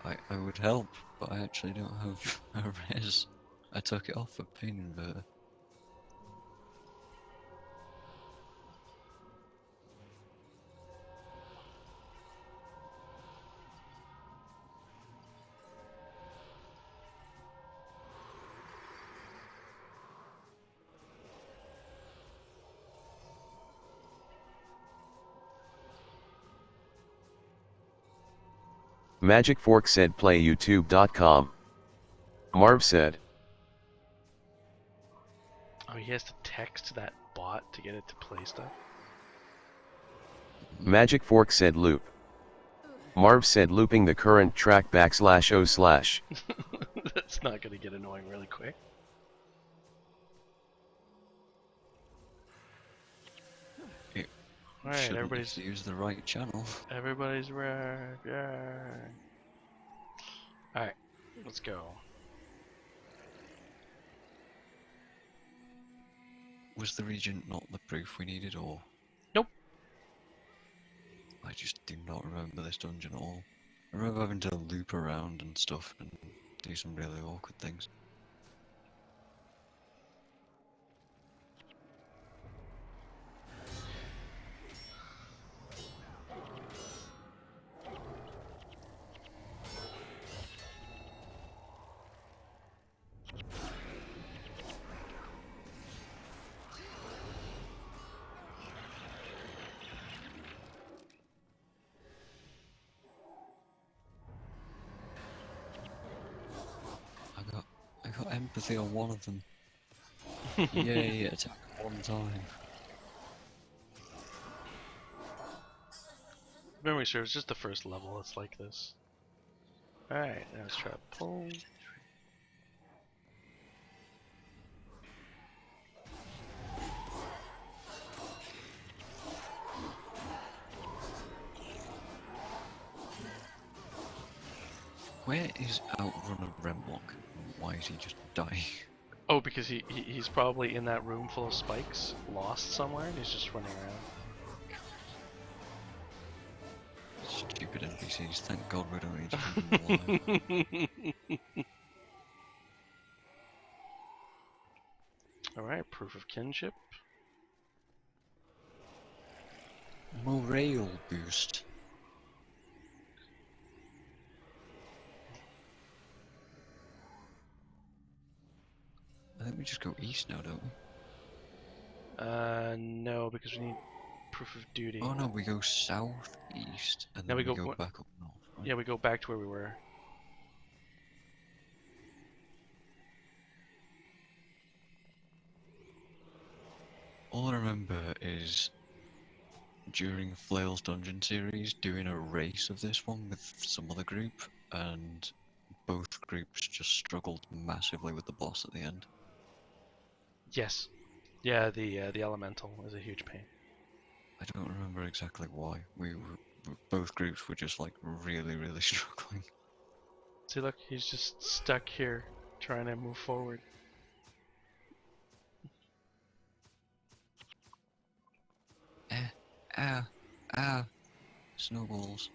I would help, but I actually don't have a res. I took it off for Pain Inverter. Magic Fork said play youtube.com. Marv said. Oh, he has to text that bot to get it to play stuff? Magic Fork said loop. Marv said looping the current track /o/. That's not gonna get annoying really quick. Alright, everybody's use the right channel. Everybody's right, yeah. Alright, let's go. Was the Regent not the proof we needed, or? Nope. I just do not remember this dungeon at all. I remember having to loop around and stuff and do some really awkward things. got empathy on one of them. Yay, attack one time. Memory serves, just the first level, it's like this. Alright, now let's try to pull. Where is Outrunner Remlock? Why is he just dying? Oh, because he's probably in that room full of spikes, lost somewhere, and he's just running around. Stupid NPCs, thank god we don't need to keep them alive. Alright, proof of kinship. Morale boost. I think we just go east now, don't we? No, because we need proof of duty. Oh no, we go southeast, and Now then we we go go back up north, right? Yeah, we go back to where we were. All I remember is during Flail's Dungeon series doing a race of this one with some other group, and both groups just struggled massively with the boss at the end. Yes. Yeah, the elemental is a huge pain. I don't remember exactly why. Both groups were just like really, really struggling. See, look, he's just stuck here, trying to move forward. Ah, snowballs.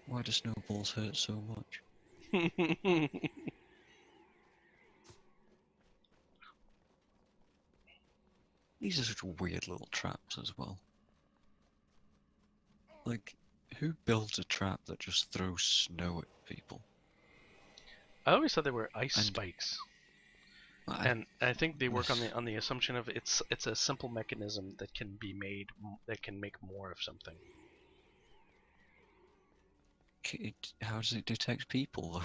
Why do snowballs hurt so much? These are such weird little traps as well. Like, who builds a trap that just throws snow at people? I always thought they were ice And- spikes, I- and I think they work on Yes. the assumption of it's a simple mechanism that can be made that can make more of something. How does it detect people, though?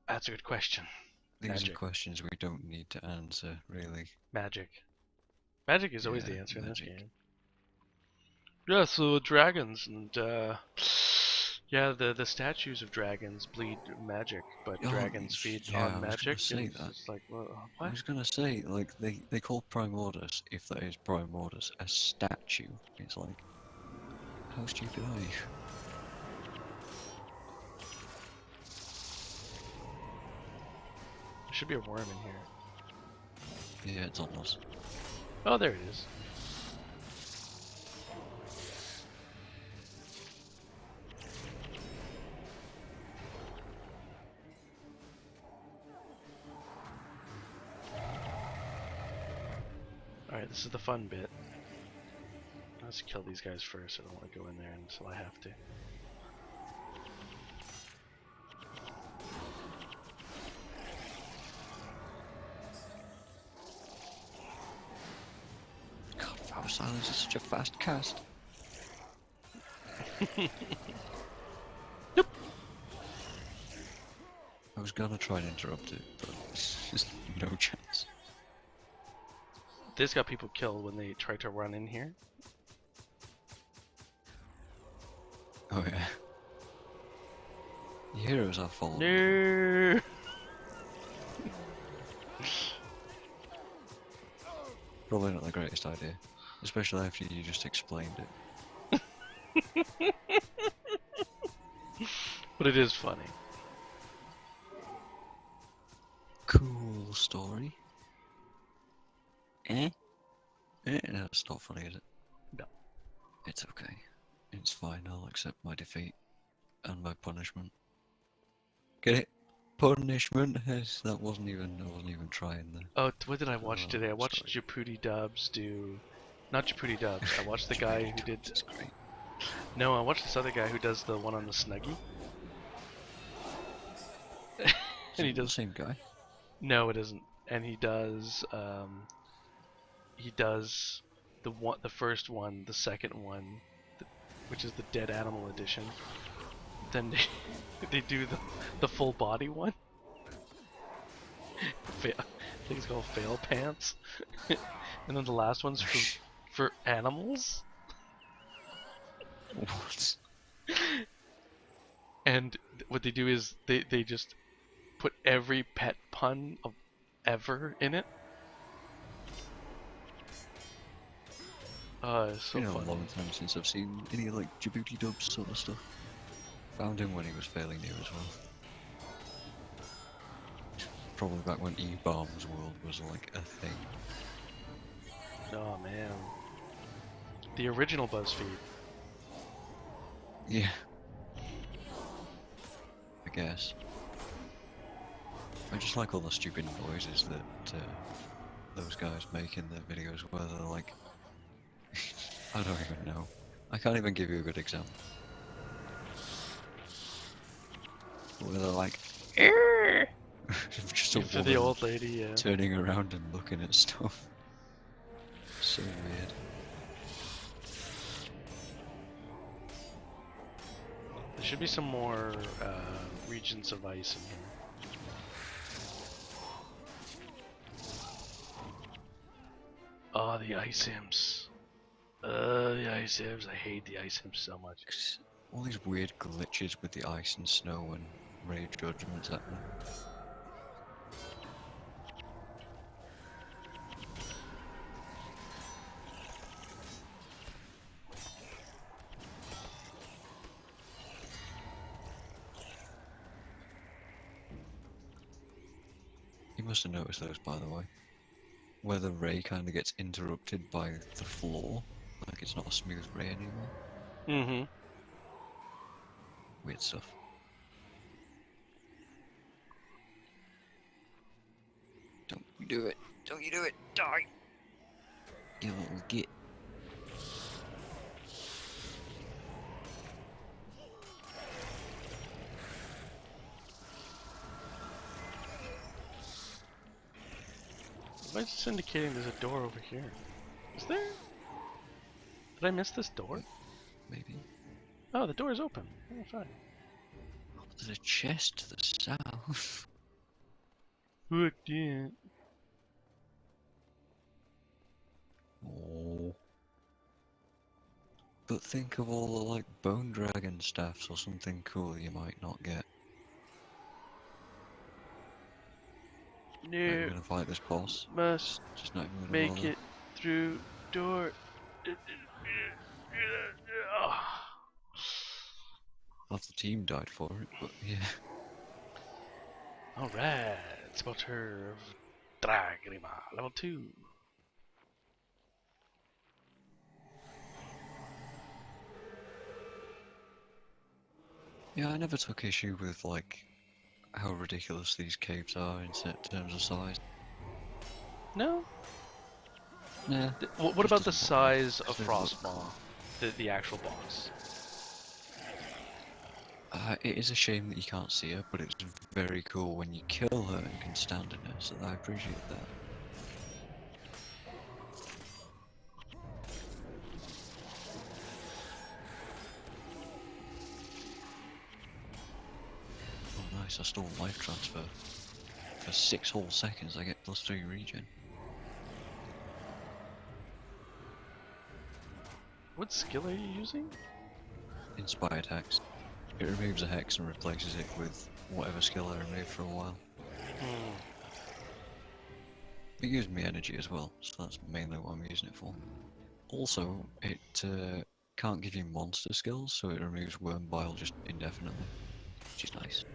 That's a good question. These Magic. are questions we don't need to answer, really. Magic. Magic is always the Yeah, answer in this magic. game. Yeah, so dragons and yeah, the statues of dragons bleed magic, but Oh, dragons feed yeah, I on was gonna magic. say And that. it's like, well, I what? was gonna say, like, they call Primordus, if that is Primordus, a statue. It's like, how stupid are you? There should be a worm in here. Yeah, it's on us. Oh, there it is. Alright, this is the fun bit. Let's kill these guys first. I don't want to go in there until I have to. God, Vow Silence is such a fast cast. Nope. I was gonna try and interrupt it, but there's just no chance. This got people killed when they tried to run in here. Oh yeah. The heroes are following. No. Probably not the greatest idea. Especially after you just explained it. But it is funny. Cool story. Eh? No, it's not funny, is it? No. It's okay. It's fine, I'll accept my defeat. And my punishment. Get it? Punishment? Yes, I wasn't even trying there. Oh, what did I watch Oh, today? I watched sorry. Japuti Dubs do... Not Japuti Dubs. I watched the guy who did... It's great. No, I watched this other guy who does the one on the Snuggie. Is And he it the does... same guy? No, it isn't. And he does the first one, the second one, which is the Dead Animal edition. Then they do the full body one. I think it's called Fail Pants. And then the last one's for animals. What? And what they do is they just put every pet pun of ever in it. It's so You know, funny. a long time since I've seen any like Djibouti dubs sort of stuff. Found him when he was fairly new as well. Probably back when E-Bombs World was like a thing. Oh man. The original BuzzFeed. Yeah. I guess. I just like all the stupid noises that those guys make in their videos where they're like... I don't even know. I can't even give you a good example. Where they're like... just a For woman the old lady, yeah. turning around and looking at stuff. So weird. There should be some more regions of ice in here. Oh, the ice imps. The ice imps. I hate the ice imps so much. All these weird glitches with the ice and snow and ray judgments happening. You must have noticed those, by the way. Where the ray kind of gets interrupted by the floor. Like it's not a smooth ray anymore. Mm-hmm. Weird stuff. Don't you do it. Don't you do it. Die. You little git. Why is this indicating there's a door over here? Is there? Did I miss this door? Maybe. Oh, the door is open. Oh, fine. Oh, there's a chest to the south. Look, yeah. Oh. But think of all the like bone dragon staffs or something cool you might not get. Right, we're No, gonna fight this boss. must Just not even gonna make bother. it through door. Half the team died for it, but yeah. Alright, Spelter of Dragrima, level 2. Yeah, I never took issue with like how ridiculous these caves are in terms of size. No? Nah. What just about the doesn't bother me, size 'cause of they look Frostmaw? cool. The actual boss? It is a shame that you can't see her, but it's very cool when you kill her and can stand in her, so I appreciate that. Oh nice, I stole life transfer. For 6 whole seconds I get +3 regen. What skill are you using? Inspired Hex. It removes a hex and replaces it with whatever skill I removed for a while. Hmm. It gives me energy as well, so that's mainly what I'm using it for. Also, it can't give you monster skills, so it removes Worm Bile just indefinitely, which is nice.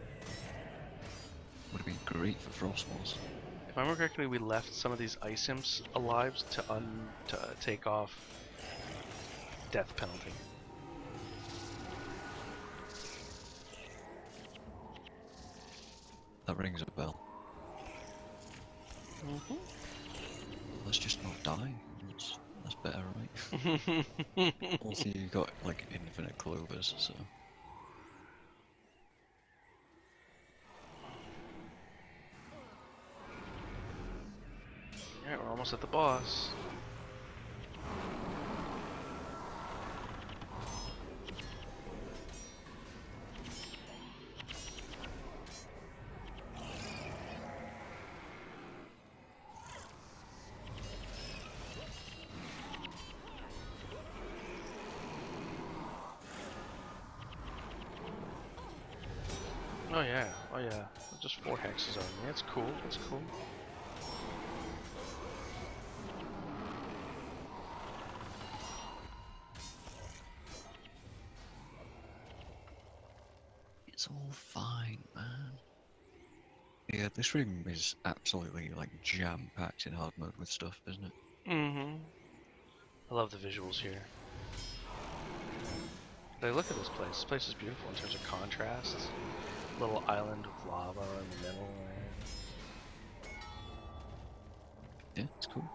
Would have been great for Frostmaws. If I remember correctly, we left some of these ice imps alive to take off death penalty. That rings a bell. Mm-hmm. Let's just not die. That's better, right? Also, you got like infinite clovers, so. Alright, we're almost at the boss. Oh yeah, oh yeah. Just 4 hexes on me. That's cool. That's cool. It's all fine, man. Yeah, this room is absolutely like jam-packed in hard mode with stuff, isn't it? Mm-hmm. I love the visuals here. Like, look at this place. This place is beautiful in terms of contrast. Little island with lava in the middle. Yeah, it's cool.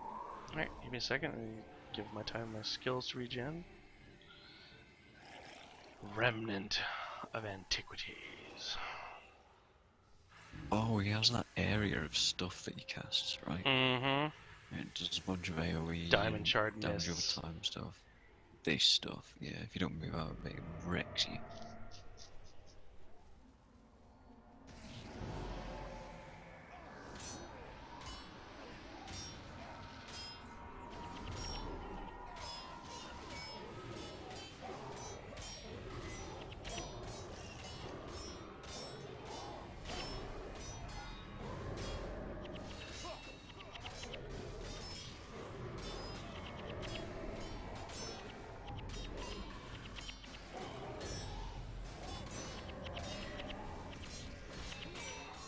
Alright, give me a second and give my time my skills to regen. Remnant of Antiquities. Oh, he has that area of stuff that he casts, right? Mm-hmm. It does a bunch of AoE, Diamond and shard damage mists. over time stuff. This stuff, yeah, if you don't move out of it, it wrecks you.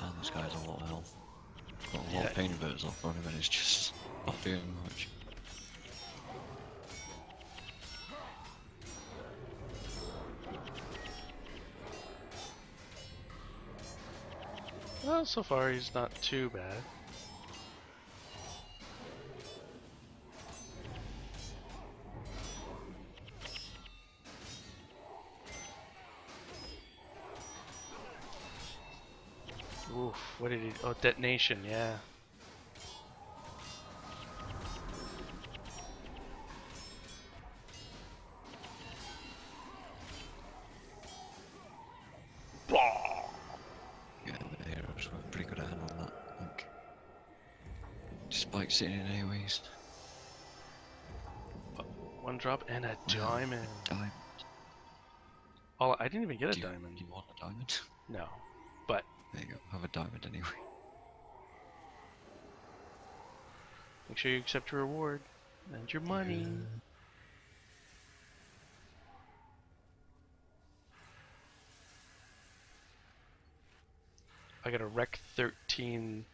And this guy has a lot of health. Got a lot of pain inverters off on him and it's just not doing much. Well, so far he's not too bad. Oof, what did he... Oh, detonation, yeah. Yeah, the heroes were pretty good at handling that, I think. Despite sitting in AoEs. One drop and a diamond. Diamond. Oh, I didn't even get a Do diamond. you want a diamond? No, but There you go, have a diamond anyway. make sure you accept your reward and your money. I got a Rec 13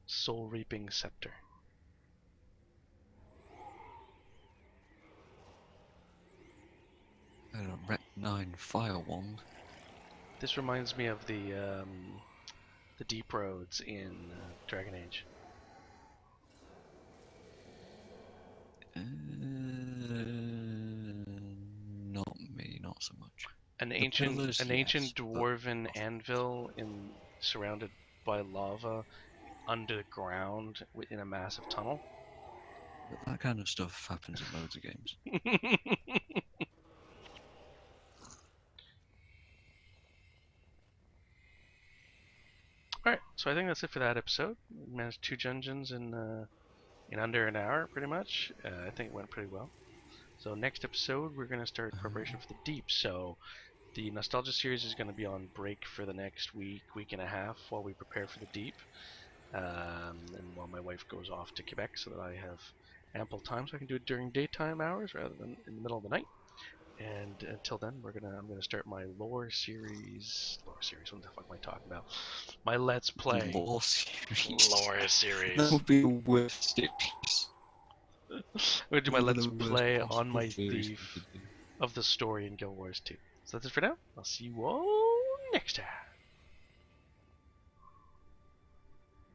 Soul Reaping Scepter. And a Rec 9 Fire Wand. This reminds me of the Deep Roads in Dragon Age. Not me, not so much. An The ancient pillars, yes, but dwarven not- anvil surrounded by lava underground in a massive tunnel. But that kind of stuff happens in loads of games. Alright, so I think that's it for that episode. We managed 2 dungeons in under an hour, pretty much. I think it went pretty well. So next episode, we're going to start preparation for the Deep. So the Nostalgia series is going to be on break for the next week and a half while we prepare for the Deep. And while my wife goes off to Quebec so that I have ample time so I can do it during daytime hours rather than in the middle of the night. And until then, I'm gonna start my lore series. Lore series. What the fuck am I talking about? My Let's Play. Lore series. Lore series. That would be the worst series. I'm gonna do my One of Let's the worst Play on possible my series thief you could do. of the story in Guild Wars 2. So that's it for now. I'll see you all next time.